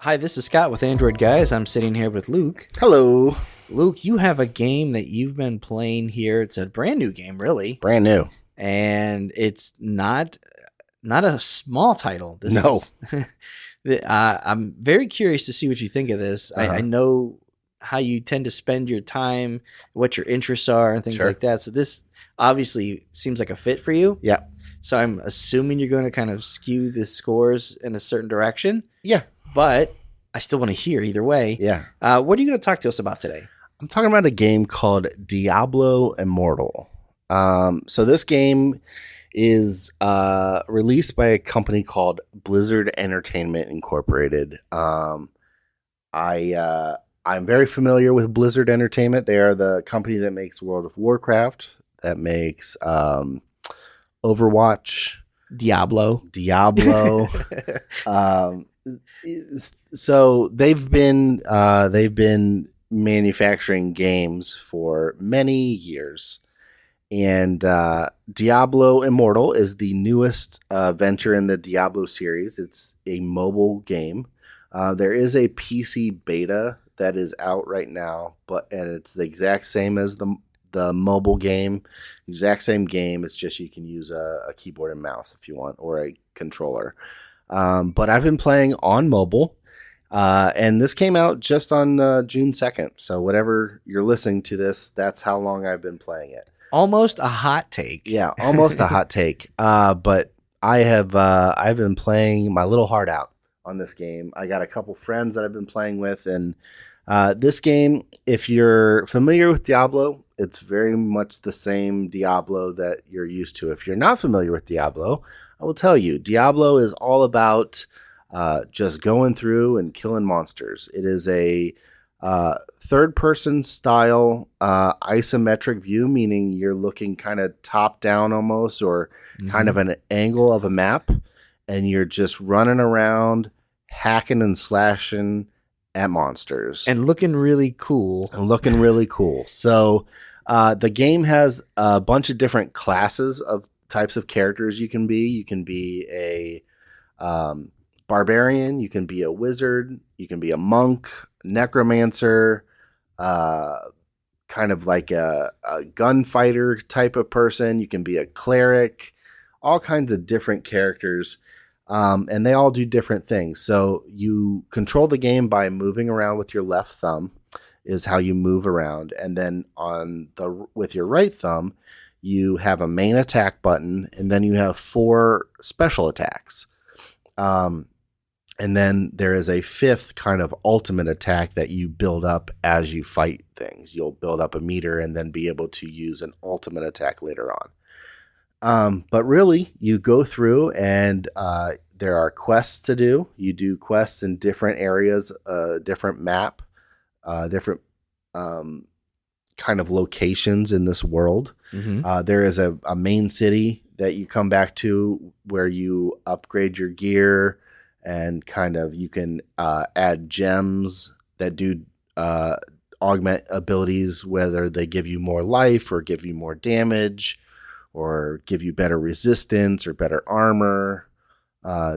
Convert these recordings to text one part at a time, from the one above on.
Hi, this is Scott with Android Guys. I'm sitting here with Luke. Hello. Luke, you have a game that you've been playing here. It's a brand new game, really, Brand new. and it's not a small title. No. I'm very curious to see what you think of this. I know how you tend to spend your time, what your interests are, and things Sure. like that. So this obviously seems like a fit for you. Yeah. So I'm assuming you're going to kind of skew the scores in a certain direction. Yeah. But I still want to hear either way. Yeah. What are you going to talk to us about today? I'm talking about a game called Diablo Immortal. So this game is released by a company called Blizzard Entertainment Incorporated. I'm very familiar with Blizzard Entertainment. They are the company that makes World of Warcraft, that makes Overwatch, Diablo. So they've been manufacturing games for many years, and Diablo Immortal is the newest venture in the Diablo series. It's a mobile game. There is a PC beta that is out right now, and it's the exact same as the mobile game, exact same game. It's just you can use a keyboard and mouse if you want, or a controller. But I've been playing on mobile, and this came out just on June 2nd. So whatever you're listening to this, that's how long I've been playing it. Almost a hot take. Yeah, almost a hot take. But I've been playing my little heart out on this game. I got a couple friends that I've been playing with, and this game, if you're familiar with Diablo, it's very much the same Diablo that you're used to. If you're not familiar with Diablo, I will tell you, Diablo is all about just going through and killing monsters. It is a third-person style isometric view, meaning you're looking kind of top-down almost, or kind of an angle of a map, and you're just running around, hacking and slashing at monsters. And looking really cool. So the game has a bunch of different classes of types of characters you can be. You can be a barbarian, you can be a wizard, you can be a monk, necromancer, kind of like a gunfighter type of person. You can be a cleric, all kinds of different characters. And they all do different things. So you control the game by moving around with your left thumb is how you move around. And then with your right thumb, you have a main attack button, and then you have 4 special attacks. And then there is a 5th kind of ultimate attack that you build up as you fight things. You'll build up a meter and then be able to use an ultimate attack later on. But really, you go through and there are quests to do. You do quests in different areas, different map, different kind of locations in this world. There is a main city that you come back to where you upgrade your gear, and kind of you can add gems that do augment abilities, whether they give you more life or give you more damage, or give you better resistance or better armor,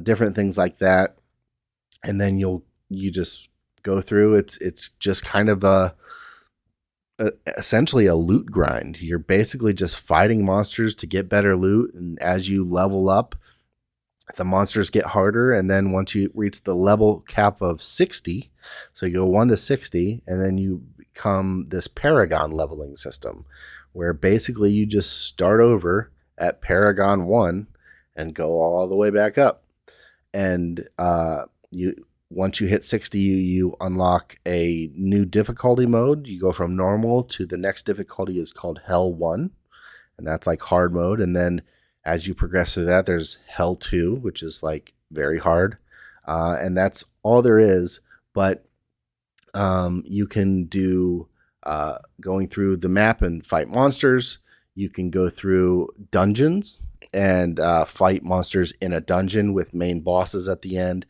different things like that. And then you just go through. It's just kind of essentially a loot grind. You're basically just fighting monsters to get better loot, and as you level up, the monsters get harder. And then once you reach the level cap of 60, so you go 1 to 60, and then you become this Paragon leveling system, where basically you just start over at Paragon 1 and go all the way back up. And once you hit 60, you unlock a new difficulty mode. You go from normal to the next difficulty is called Hell 1, and that's like hard mode. And then as you progress through that, there's Hell 2, which is like very hard. And that's all there is. But you can do going through the map and fight monsters. You can go through dungeons and fight monsters in a dungeon with main bosses at the end.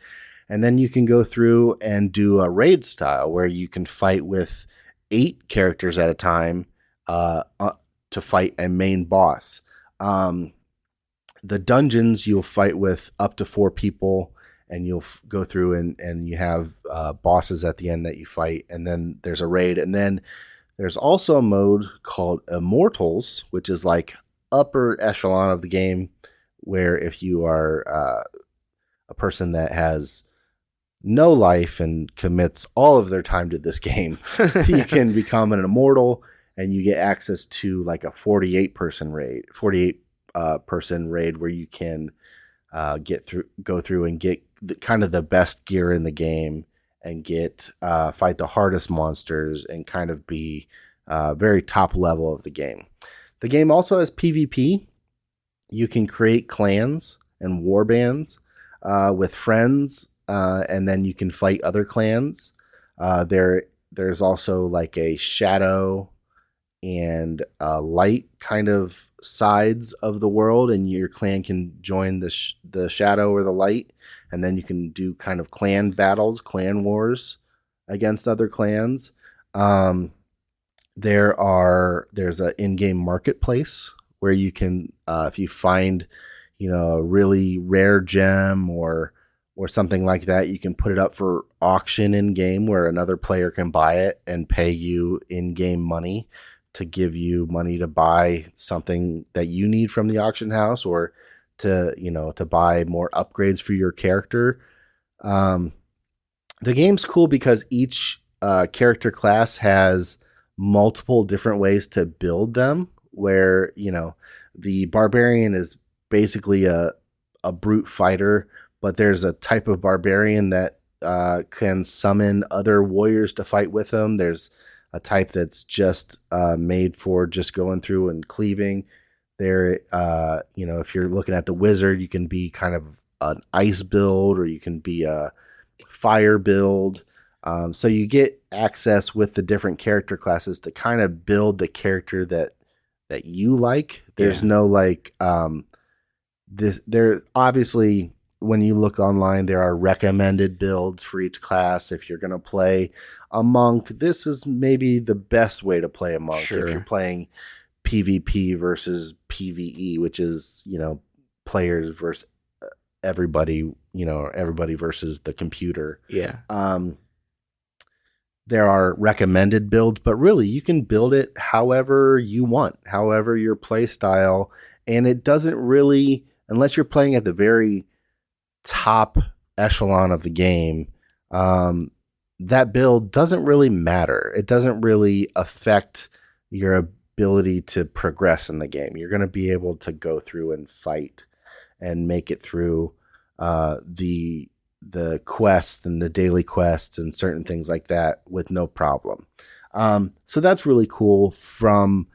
And then you can go through and do a raid style where you can fight with 8 characters at a time to fight a main boss. The dungeons, you'll fight with up to 4 people, and you'll go through and you have bosses at the end that you fight, and then there's a raid, and then there's also a mode called Immortals, which is like upper echelon of the game, where if you are a person that has no life and commits all of their time to this game, you can become an immortal, and you get access to like a 48 person raid where you can go through and get kind of the best gear in the game and get fight the hardest monsters and kind of be very top level of the game. The game also has PvP. You can create clans and war bands with friends, and then you can fight other clans. There's also like a shadow and light kind of sides of the world, and your clan can join the shadow or the light, and then you can do kind of clan battles, clan wars against other clans. There's an in-game marketplace where you can, if you find, a really rare gem or something like that, you can put it up for auction in game where another player can buy it and pay you in-game money to give you money to buy something that you need from the auction house, or to buy more upgrades for your character. The game's cool because each character class has multiple different ways to build them, where, the barbarian is basically a brute fighter, but there's a type of barbarian that can summon other warriors to fight with them. There's a type that's just made for just going through and cleaving. There, if you're looking at the wizard, you can be kind of an ice build, or you can be a fire build. So you get access with the different character classes to kind of build the character that you like. There's no like this. There obviously, when you look online, there are recommended builds for each class. If you're going to play a monk, this is maybe the best way to play a monk. Sure. If you're playing PvP versus PvE, which is, players versus everybody, everybody versus the computer. Yeah. There are recommended builds, but really you can build it however you want, however your play style. And it doesn't really, unless you're playing at the very top echelon of the game, that build doesn't really matter. It doesn't really affect your ability to progress in the game. You're going to be able to go through and fight and make it through the quests and the daily quests and certain things like that with no problem. So that's really cool from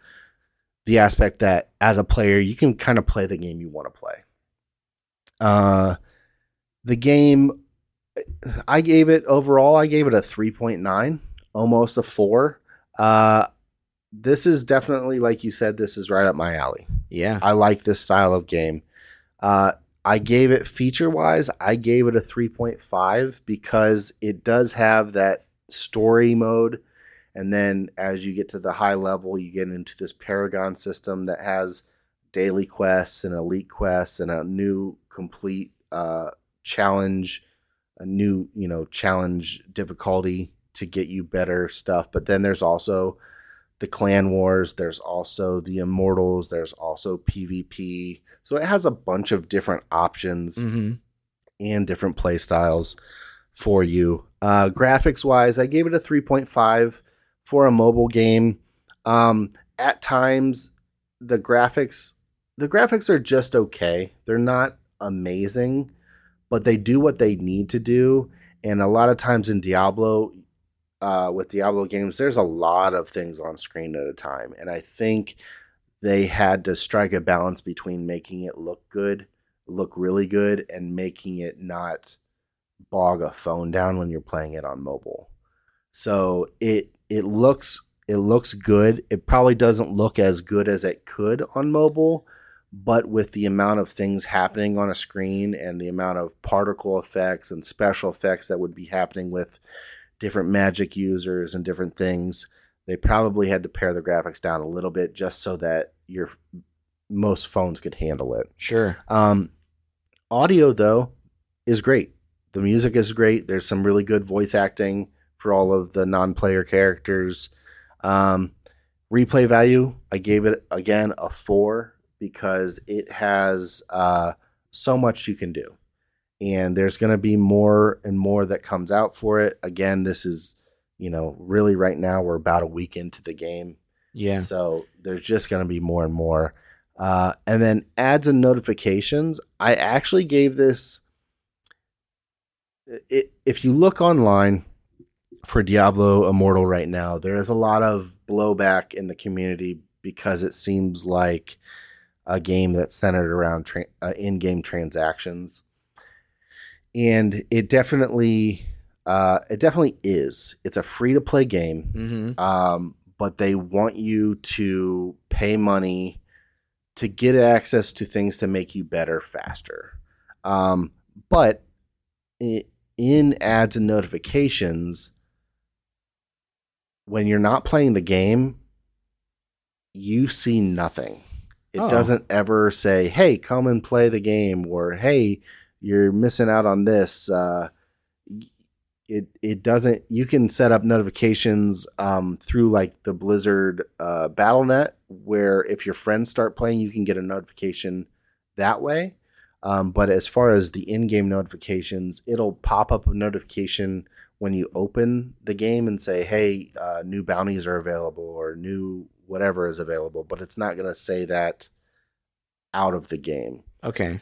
the aspect that as a player, you can kind of play the game you want to play. The game, I gave it a 3.9, almost a 4. This is definitely, like you said, this is right up my alley. Yeah. I like this style of game. I gave it feature-wise, I gave it a 3.5 because it does have that story mode. And then as you get to the high level, you get into this Paragon system that has daily quests and elite quests and a new complete challenge, a new, challenge difficulty to get you better stuff. But then there's also the clan wars, there's also the immortals, there's also PvP. So it has a bunch of different options and different play styles for you. Graphics wise, I gave it a 3.5 for a mobile game. At times the graphics are just okay. They're not amazing, but they do what they need to do. And a lot of times in Diablo, with Diablo games, there's a lot of things on screen at a time. And I think they had to strike a balance between making it look good, look really good, and making it not bog a phone down when you're playing it on mobile. So it looks good. It probably doesn't look as good as it could on mobile, but with the amount of things happening on a screen and the amount of particle effects and special effects that would be happening with different magic users and different things, they probably had to pare the graphics down a little bit just so that most phones could handle it. Sure. Audio, though, is great. The music is great. There's some really good voice acting for all of the non-player characters. Replay value, I gave it again a 4 because it has so much you can do, and there's going to be more and more that comes out for it. Again, this is, really right now we're about a week into the game. Yeah. So there's just going to be more and more. And then ads and notifications. I actually gave this, if you look online for Diablo Immortal right now, there is a lot of blowback in the community because it seems like a game that's centered around in-game transactions. And it definitely is. It's a free-to-play game. But they want you to pay money to get access to things to make you better faster. But in ads and notifications, when you're not playing the game, you see nothing. It doesn't ever say, hey, come and play the game, or hey, you're missing out on this. It doesn't. You can set up notifications through like the Blizzard BattleNet, where if your friends start playing, you can get a notification that way. But as far as the in-game notifications, it'll pop up a notification when you open the game and say, hey, new bounties are available or new whatever is available, but it's not going to say that out of the game. Okay.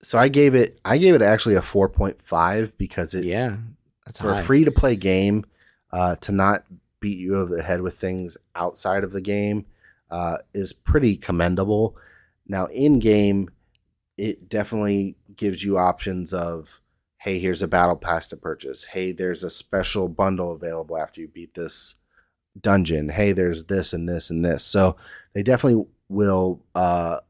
So I gave it actually a 4.5 because that's for high. a free to play game, to not beat you over the head with things outside of the game is pretty commendable. Now in game, it definitely gives you options of, hey, here's a battle pass to purchase. Hey, there's a special bundle available after you beat this dungeon. Hey, there's this and this and this. So they definitely will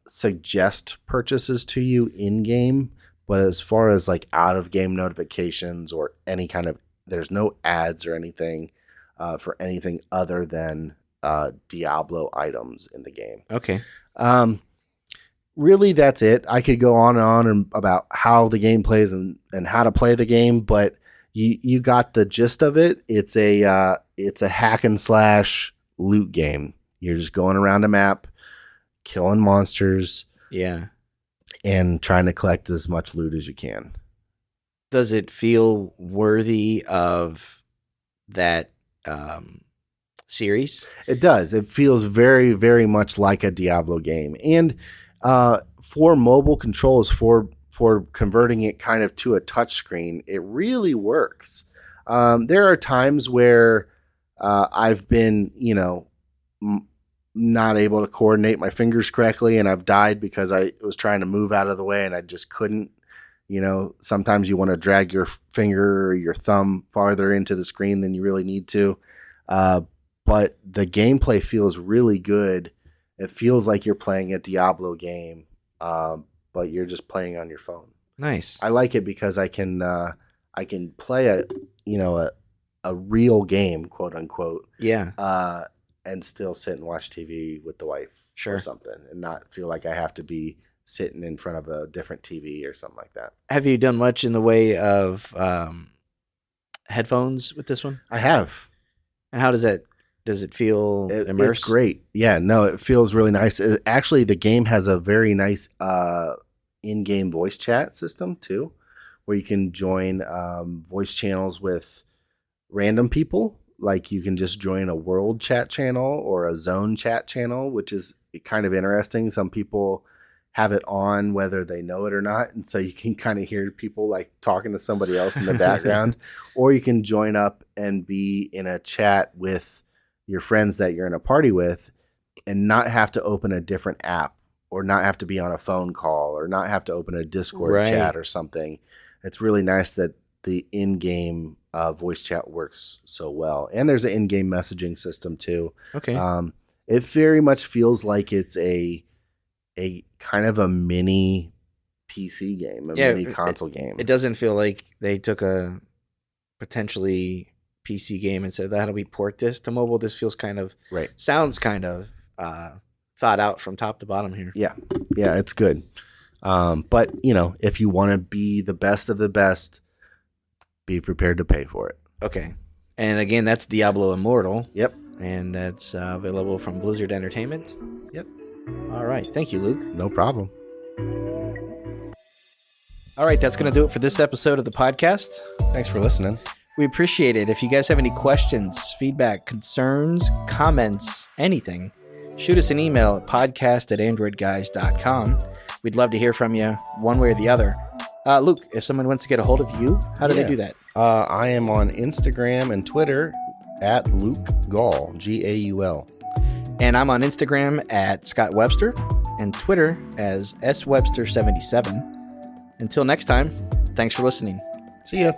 suggest purchases to you in game, but as far as like out of game notifications or any kind of, there's no ads or anything for anything other than Diablo items in the game. Okay. Really, that's it. I could go on and on about how the game plays and how to play the game, but you got the gist of it. It's a hack and slash loot game. You're just going around a map, killing monsters, and trying to collect as much loot as you can. Does it feel worthy of that series? It does. It feels very, very much like a Diablo game, and for mobile controls, for converting it kind of to a touch screen, it really works. There are times where I've been, not able to coordinate my fingers correctly, and I've died because I was trying to move out of the way and I just couldn't. Sometimes you want to drag your finger or your thumb farther into the screen than you really need to. But the gameplay feels really good. It feels like you're playing a Diablo game, but you're just playing on your phone. Nice. I like it because I can play a real game, quote unquote. Yeah. And still sit and watch TV with the wife or something, and not feel like I have to be sitting in front of a different TV or something like that. Have you done much in the way of headphones with this one? I have. And how does it feel immersive? It's great. Yeah, no, it feels really nice. Actually, the game has a very nice in-game voice chat system too, where you can join voice channels with random people. Like you can just join a world chat channel or a zone chat channel, which is kind of interesting. Some people have it on whether they know it or not, and so you can kind of hear people like talking to somebody else in the background. Or you can join up and be in a chat with your friends that you're in a party with and not have to open a different app, or not have to be on a phone call, or not have to open a Discord chat or something. It's really nice that the in-game voice chat works so well. And there's an in-game messaging system too. Okay. It very much feels like it's a kind of a mini PC game, mini console game. It doesn't feel like they took a potentially PC game and said, that'll be port this to mobile. This feels sounds kind of thought out from top to bottom here. Yeah, it's good. But, if you want to be the best of the best, be prepared to pay for it. Okay. And again, that's Diablo Immortal. Yep. And that's available from Blizzard Entertainment. Yep. All right. Thank you, Luke. No problem. All right. That's going to do it for this episode of the podcast. Thanks for listening. We appreciate it. If you guys have any questions, feedback, concerns, comments, anything, shoot us an email at podcast@AndroidGuys.com. We'd love to hear from you one way or the other. Luke, if someone wants to get a hold of you, how do they do that? I am on Instagram and Twitter at Luke Gaul, Gaul. And I'm on Instagram at Scott Webster and Twitter as swebster77. Until next time, thanks for listening. See ya.